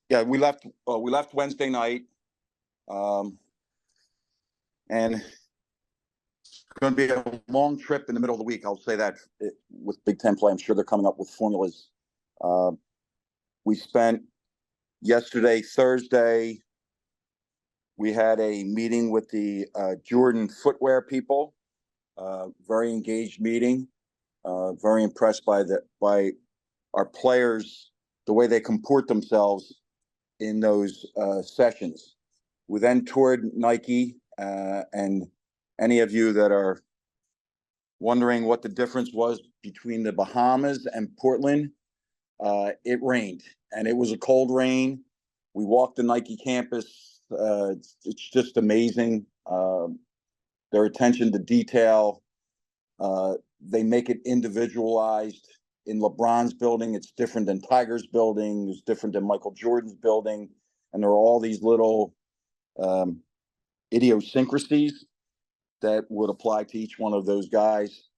Yeah, we left. We left Wednesday night, um, and it's going to be a long trip in the middle of the week. I'll say that with Big Ten play, I'm sure they're coming up with formulas. Uh, we spent yesterday, Thursday. We had a meeting with the Jordan footwear people. Very engaged meeting. Very impressed by our players, the way they comport themselves in those sessions. We then toured Nike, and any of you that are wondering what the difference was between the Bahamas and Portland, it rained, and it was a cold rain. We walked the Nike campus. It's just amazing. Their attention to detail. They make it individualized. In LeBron's building, it's different than Tiger's building. It's different than Michael Jordan's building. And there are all these little idiosyncrasies that would apply to each one of those guys.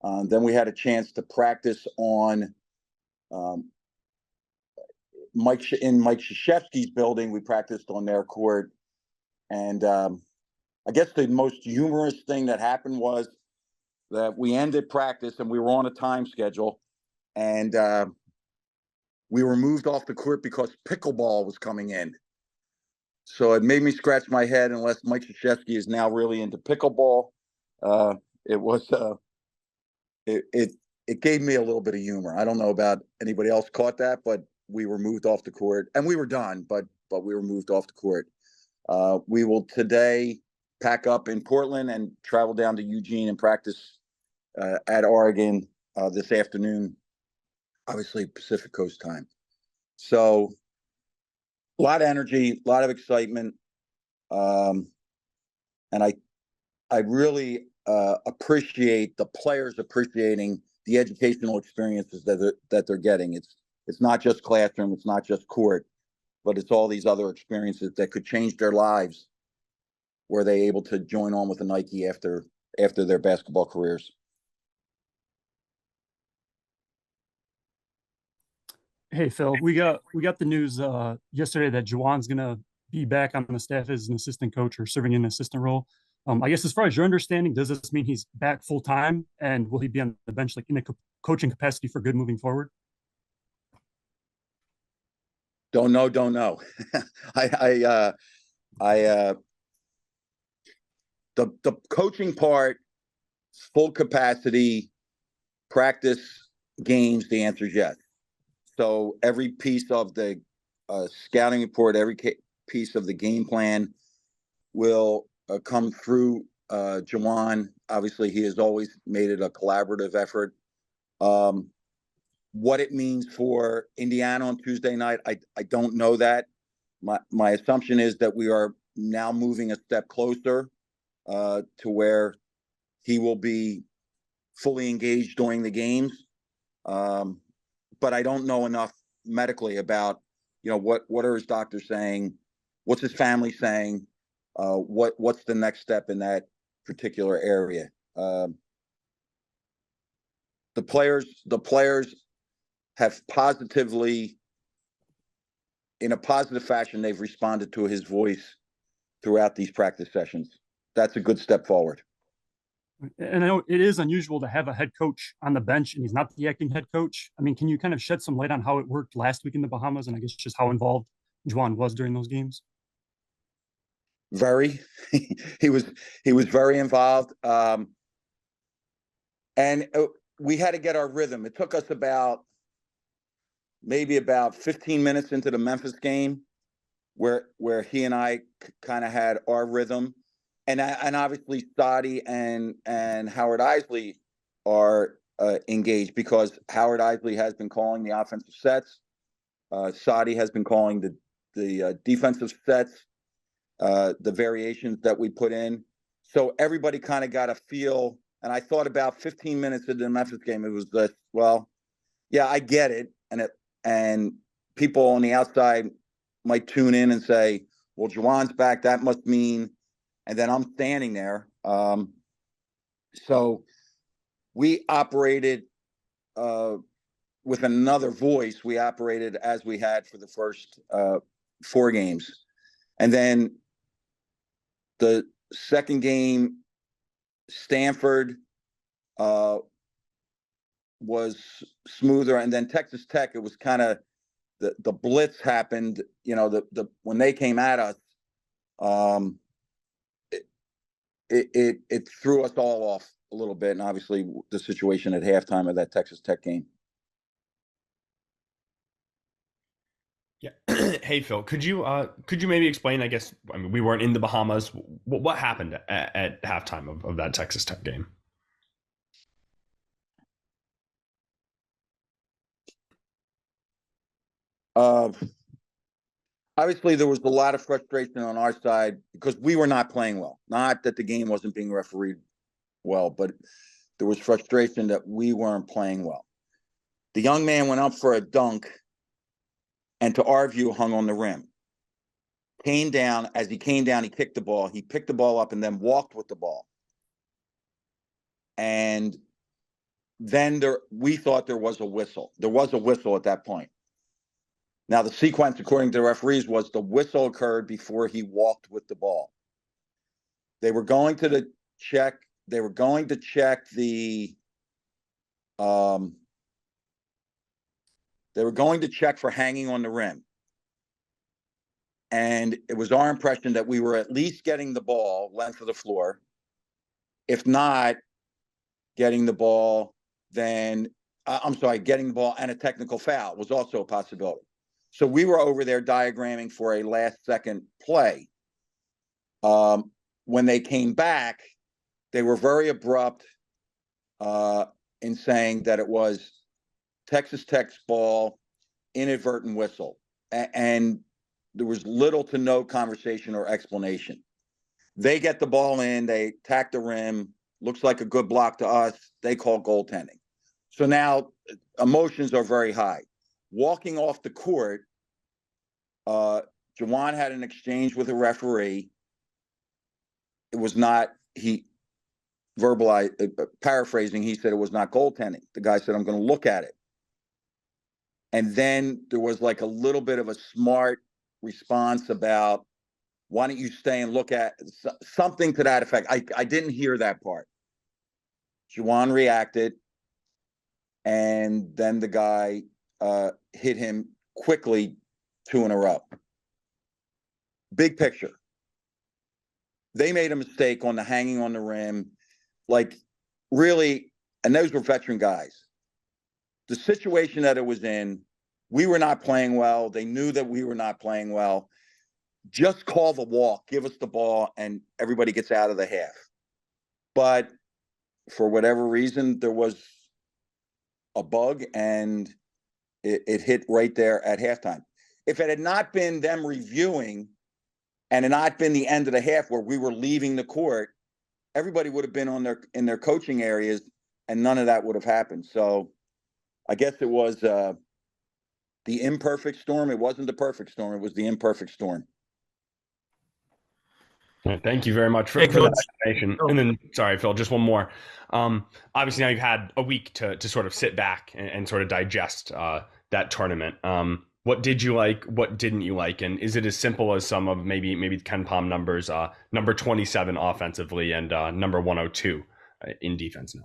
Then we had a chance to practice on Mike Krzyzewski's building. We practiced on their court. And I guess the most humorous thing that happened was that we ended practice and we were on a time schedule. And we were moved off the court because pickleball was coming in. So it made me scratch my head. Unless Mike Krzyzewski is now really into pickleball, it was it gave me a little bit of humor. I don't know about anybody else caught that, but we were moved off the court, and we were done. But we were moved off the court. We will today pack up in Portland and travel down to Eugene and practice at Oregon this afternoon. Obviously, Pacific Coast time. So a lot of energy, a lot of excitement, and I really appreciate the players appreciating the educational experiences that they're getting. It's not just classroom, it's not just court, but it's all these other experiences that could change their lives. Were they able to join on with the Nike after their basketball careers? Hey Phil, we got the news yesterday that Juwan's gonna be back on the staff as an assistant coach or serving in an assistant role. I guess as far as your understanding, does this mean he's back full time, and will he be on the bench like in a coaching capacity for good moving forward? Don't know, don't know. I the coaching part, full capacity, practice games. The answer is yes. So every piece of the scouting report, every piece of the game plan will come through Jawan. Obviously, he has always made it a collaborative effort. What it means for Indiana on Tuesday night, I don't know that. My assumption is that we are now moving a step closer to where he will be fully engaged during the games. But I don't know enough medically about, what are his doctors saying? What's his family saying? What's the next step in that particular area? The players have positively, in a positive fashion, they've responded to his voice throughout these practice sessions. That's a good step forward. And I know it is unusual to have a head coach on the bench and he's not the acting head coach. I mean, can you kind of shed some light on how it worked last week in the Bahamas and I guess just how involved Juwan was during those games? Very, he was very involved, and we had to get our rhythm. It took us maybe about 15 minutes into the Memphis game where he and I kind of had our rhythm, and obviously Sadi and Howard Isley are engaged because Howard Isley has been calling the offensive sets. Sadi has been calling the defensive sets, the variations that we put in. So everybody kind of got a feel. And I thought about 15 minutes into the Memphis game, it was just, well, yeah, I get it. And people on the outside might tune in and say, well, Juwan's back. That must mean, and then I'm standing there. So we operated with another voice. We operated as we had for the first 4 games. And then the second game, Stanford was smoother. And then Texas Tech, it was kind of the blitz happened, when they came at us, it threw us all off a little bit. And obviously the situation at halftime of that Texas Tech game. Yeah. Hey, Phil, could you maybe explain, I guess, I mean, we weren't in the Bahamas. What happened at halftime of that Texas Tech game? Obviously, there was a lot of frustration on our side because we were not playing well. Not that the game wasn't being refereed well, but there was frustration that we weren't playing well. The young man went up for a dunk, and to our view, hung on the rim. Came down. As he came down, he kicked the ball. He picked the ball up and then walked with the ball. And then we thought there was a whistle. There was a whistle at that point. Now, the sequence, according to the referees, was the whistle occurred before he walked with the ball. They were going to check the they were going to check for hanging on the rim. And it was our impression that we were at least getting the ball length of the floor. If not getting the ball, then getting the ball and a technical foul was also a possibility. So we were over there diagramming for a last-second play. When they came back, they were very abrupt in saying that it was Texas Tech's ball, inadvertent whistle. And there was little to no conversation or explanation. They get the ball in, they attack the rim, looks like a good block to us. They call goaltending. So now emotions are very high. Walking off the court, Jawan had an exchange with a referee. It was not, he verbalized, paraphrasing, he said it was not goaltending. The guy said, I'm going to look at it. And then there was like a little bit of a smart response about, why don't you stay and look at something to that effect. I didn't hear that part. Jawan reacted, and then the guy hit him quickly 2 in a row. Big picture. They made a mistake on the hanging on the rim, like really, and those were veteran guys. The situation that it was in, we were not playing well. They knew that we were not playing well. Just call the walk, give us the ball, and everybody gets out of the half. But for whatever reason, there was a bug, and it hit right there at halftime. If it had not been them reviewing and it not been the end of the half where we were leaving the court, everybody would have been in their coaching areas, and none of that would have happened. So I guess it was the imperfect storm. It wasn't the perfect storm. It was the imperfect storm. Thank you very much for that explanation. And then, sorry, Phil, just one more. Obviously, now you've had a week to sort of sit back and sort of digest that tournament. What did you like? What didn't you like? And is it as simple as some of maybe Ken Palm numbers, number 27 offensively and number 102 in defense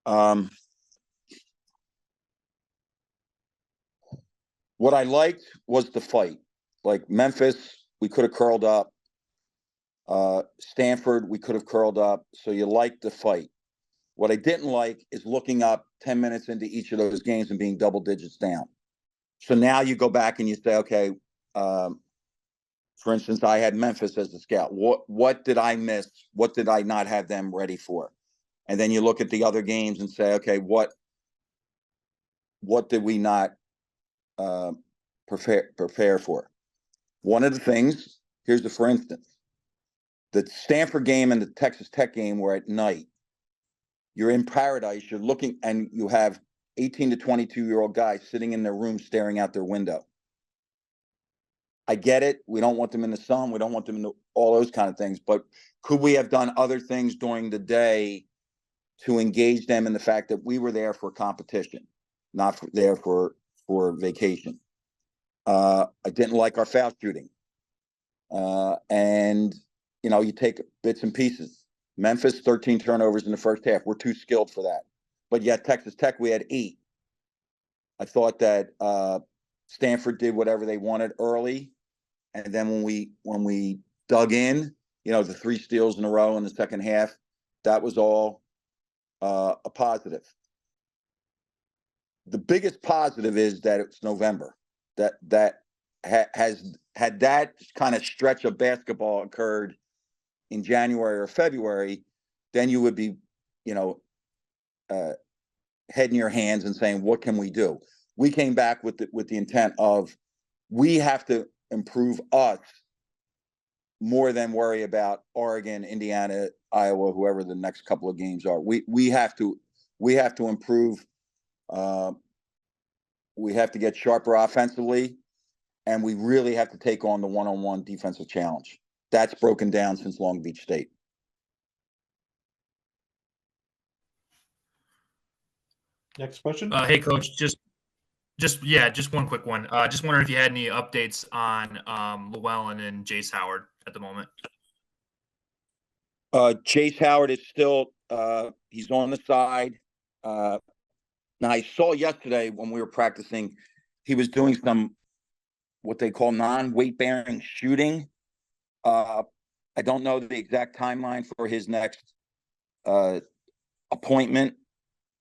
now? What I liked was the fight. Like Memphis, we could have curled up. Stanford, we could have curled up. So you like the fight. What I didn't like is looking up 10 minutes into each of those games and being double digits down. So now you go back and you say, okay, for instance, I had Memphis as the scout. What did I miss? What did I not have them ready for? And then you look at the other games and say, okay, what did we not prepare for? One of the things, for instance, the Stanford game and the Texas Tech game were at night. You're in paradise. You're looking, and you have 18 to 22-year-old guys sitting in their room staring out their window. I get it. We don't want them in the sun. We don't want them in all those kind of things. But could we have done other things during the day to engage them in the fact that we were there for competition, not there for vacation? I didn't like our foul shooting. And, you take bits and pieces. Memphis, 13 turnovers in the first half. We're too skilled for that. But yet Texas Tech, we had 8. I thought that Stanford did whatever they wanted early. And then when we dug in, the 3 steals in a row in the second half, that was all a positive. The biggest positive is that it's November. That has had that kind of stretch of basketball occurred in January or February, then you would be, head in your hands and saying, what can we do? We came back with the intent of we have to improve us more than worry about Oregon, Indiana, Iowa, whoever the next couple of games are. We have to improve. We have to get sharper offensively, and we really have to take on the one-on-one defensive challenge. That's broken down since Long Beach State. Next question. Hey, Coach. Just one quick one. Just wondering if you had any updates on Llewellyn and Jace Howard at the moment. Jace Howard is still he's on the side. Now I saw yesterday when we were practicing, he was doing some what they call non-weight bearing shooting. I don't know the exact timeline for his next appointment,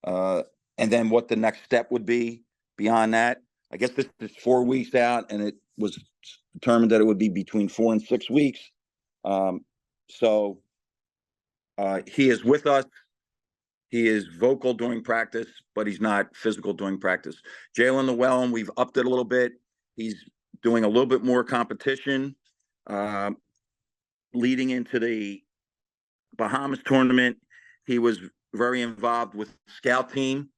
and then what the next step would be beyond that. I guess this is 4 weeks out, and it was determined that it would be between 4 and 6 weeks. So he is with us. He is vocal during practice, but he's not physical during practice. Jalen Llewellyn, we've upped it a little bit. He's doing a little bit more competition. Leading into the Bahamas tournament, he was very involved with the scout team.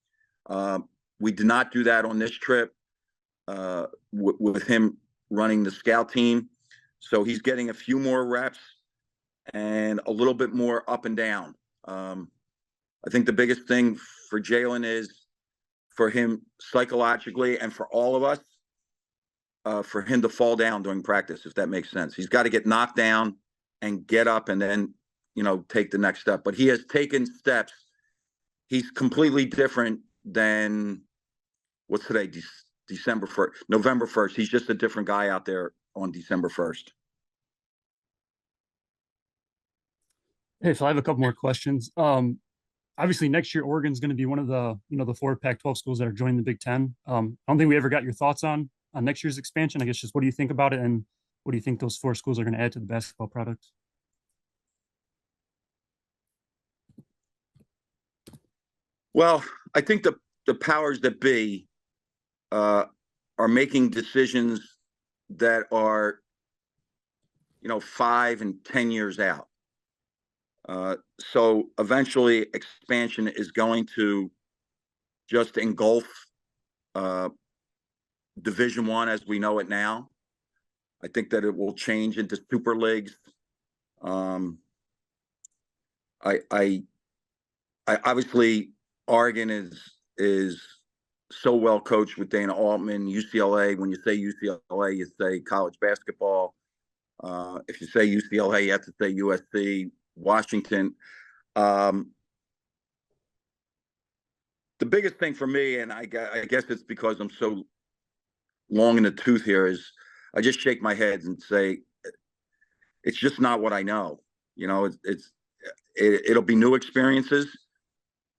We did not do that on this trip with him running the scout team. So he's getting a few more reps and a little bit more up and down. I think the biggest thing for Jalen is for him psychologically and for all of us, for him to fall down during practice, if that makes sense. He's got to get knocked down and get up and then, take the next step. But he has taken steps. He's completely different than what's today, December 1st, November 1st. He's just a different guy out there on December 1st. Hey, so I have a couple more questions. Obviously next year, Oregon's going to be one of the, the 4 Pac-12 schools that are joining the Big Ten. I don't think we ever got your thoughts on next year's expansion. I guess just what do you think about it, and what do you think those 4 schools are going to add to the basketball product? Well, I think the powers that be are making decisions that are, 5 and 10 years out. So eventually expansion is going to just engulf Division I as we know it now. I think that it will change into super leagues. I obviously Oregon is so well coached with Dana Altman. UCLA, when you say UCLA, you say college basketball. If you say UCLA, you have to say USC, Washington. The biggest thing for me, and I guess it's because I'm so long in the tooth here, is I just shake my head and say, it's just not what I know. It'll be new experiences,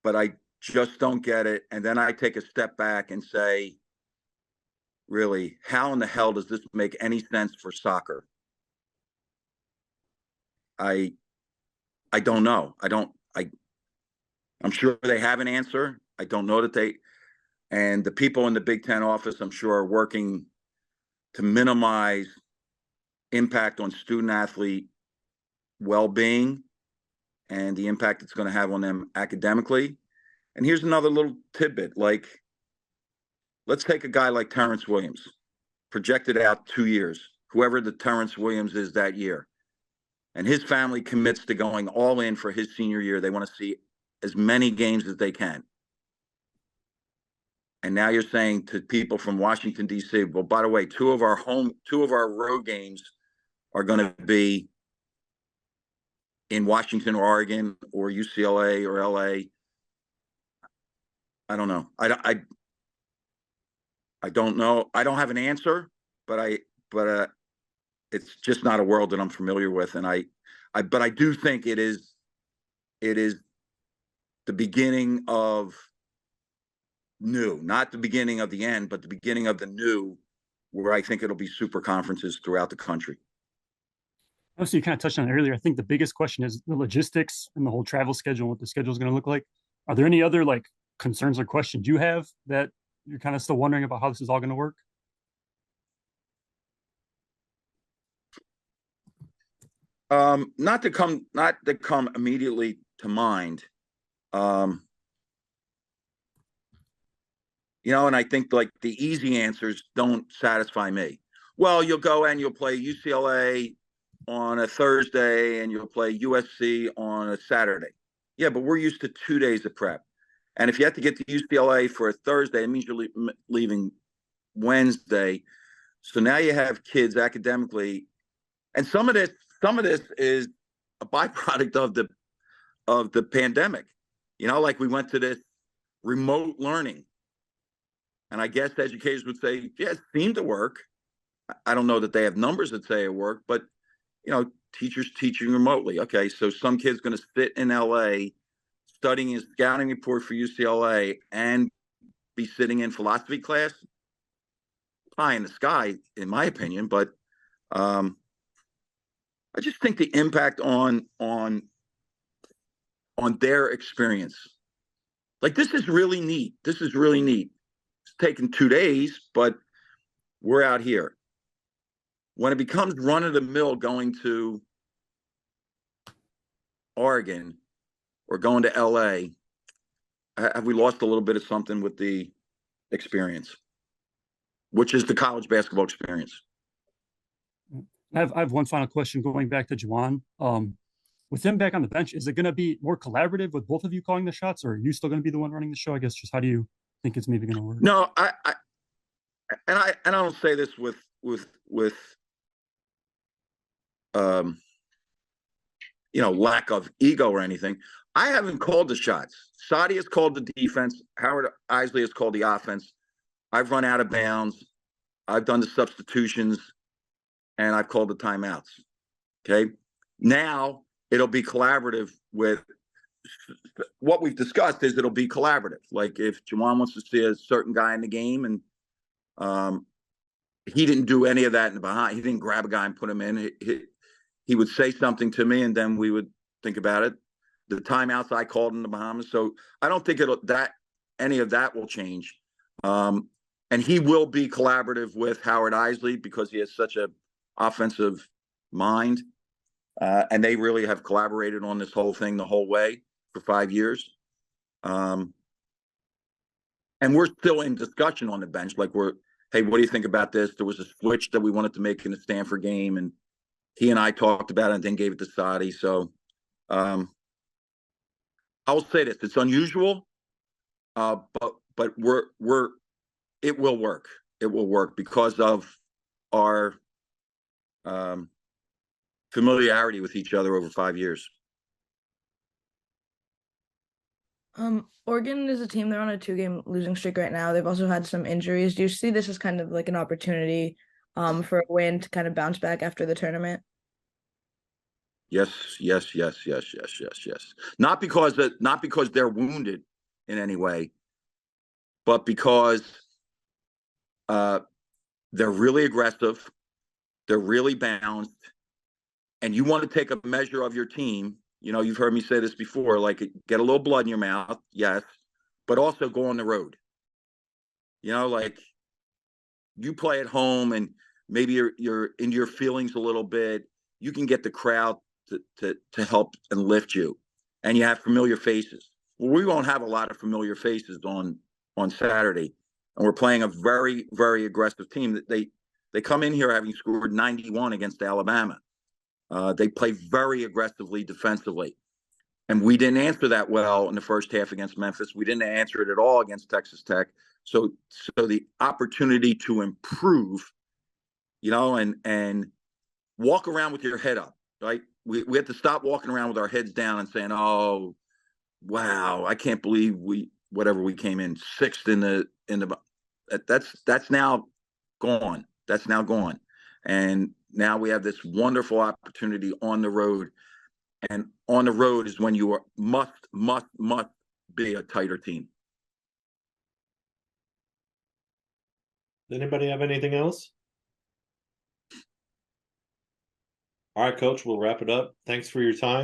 but I just don't get it. And then I take a step back and say, really, how in the hell does this make any sense for soccer? I don't know. I'm sure they have an answer. I don't know that and the people in the Big Ten office, I'm sure, are working to minimize impact on student athlete well-being and the impact it's going to have on them academically. And here's another little tidbit. Like, let's take a guy like Terrence Williams, projected out 2 years, whoever the Terrence Williams is that year. And his family commits to going all in for his senior year. They want to see as many games as they can. And now you're saying to people from Washington, D.C., well, by the way, two of our road games are going to be in Washington or Oregon or UCLA or LA. I don't know. I don't know. I don't have an answer, but it's just not a world that I'm familiar with. And but I do think it is the beginning of new, not the beginning of the end, but the beginning of the new, where I think it'll be super conferences throughout the country. Obviously, you kind of touched on it earlier. I think the biggest question is the logistics and the whole travel schedule and what the schedule is going to look like. Are there any other like concerns or questions you have that you're kind of still wondering about how this is all going to work? Not to come immediately to mind. And I think like the easy answers don't satisfy me. Well, you'll go and you'll play UCLA on a Thursday and you'll play USC on a Saturday. Yeah, but we're used to 2 days of prep. And if you have to get to UCLA for a Thursday, it means you're leaving Wednesday. So now you have kids academically, and some of this is a byproduct of the pandemic. Like we went to this remote learning. And I guess educators would say, yeah, it seemed to work. I don't know that they have numbers that say it worked, but, teachers teaching remotely. Okay, so some kid's going to sit in LA studying his scouting report for UCLA and be sitting in philosophy class. Pie in the sky, in my opinion, but I just think the impact on their experience. Like, this is really neat. It's taken 2 days, but we're out here. When it becomes run of the mill going to Oregon or going to LA, have we lost a little bit of something with the experience, which is the college basketball experience? I have one final question going back to Juwan. With him back on the bench, is it going to be more collaborative with both of you calling the shots, or are you still going to be the one running the show? I guess just how do you think it's maybe going to work? No, I don't say this with lack of ego or anything. I haven't called the shots. Sadi has called the defense. Howard Isley has called the offense. I've run out of bounds. I've done the substitutions, and I've called the timeouts. Okay. Now it'll be collaborative with what we've discussed. It'll be collaborative. Like if Juwan wants to see a certain guy in the game, and he didn't do any of that in the behind. He didn't grab a guy and put him in. He would say something to me, and then we would think about it. The timeouts I called in the Bahamas. So I don't think any of that will change. And he will be collaborative with Howard Isley because he has such an offensive mind. And they really have collaborated on this whole thing the whole way for 5 years. And we're still in discussion on the bench. Like hey, what do you think about this? There was a switch that we wanted to make in the Stanford game, and he and I talked about it and then gave it to Sadi. So I'll say this: it's unusual, but it will work. It will work because of our familiarity with each other over 5 years. Oregon is a team. They're on a 2-game losing streak right now. They've also had some injuries. Do you see this as kind of like an opportunity for a win to kind of bounce back after the tournament? Yes. Not because they're wounded in any way, but because they're really aggressive, they're really balanced, and you want to take a measure of your team. You've heard me say this before, like get a little blood in your mouth, yes, but also go on the road. Like you play at home and maybe you're into your feelings a little bit. You can get the crowd to help and lift you, and you have familiar faces. Well, we won't have a lot of familiar faces on Saturday, and we're playing a very, very aggressive team. That they come in here having scored 91 against Alabama. They play very aggressively defensively, and we didn't answer that well in the first half against Memphis. We didn't answer it at all against Texas Tech. So the opportunity to improve, and walk around with your head up, right? We have to stop walking around with our heads down and saying, "Oh, wow, I can't believe we came in sixth in the that's now gone. That's now gone, and now we have this wonderful opportunity on the road, and on the road is when you must be a tighter team." Anybody have anything else? All right, Coach, we'll wrap it up. Thanks for your time.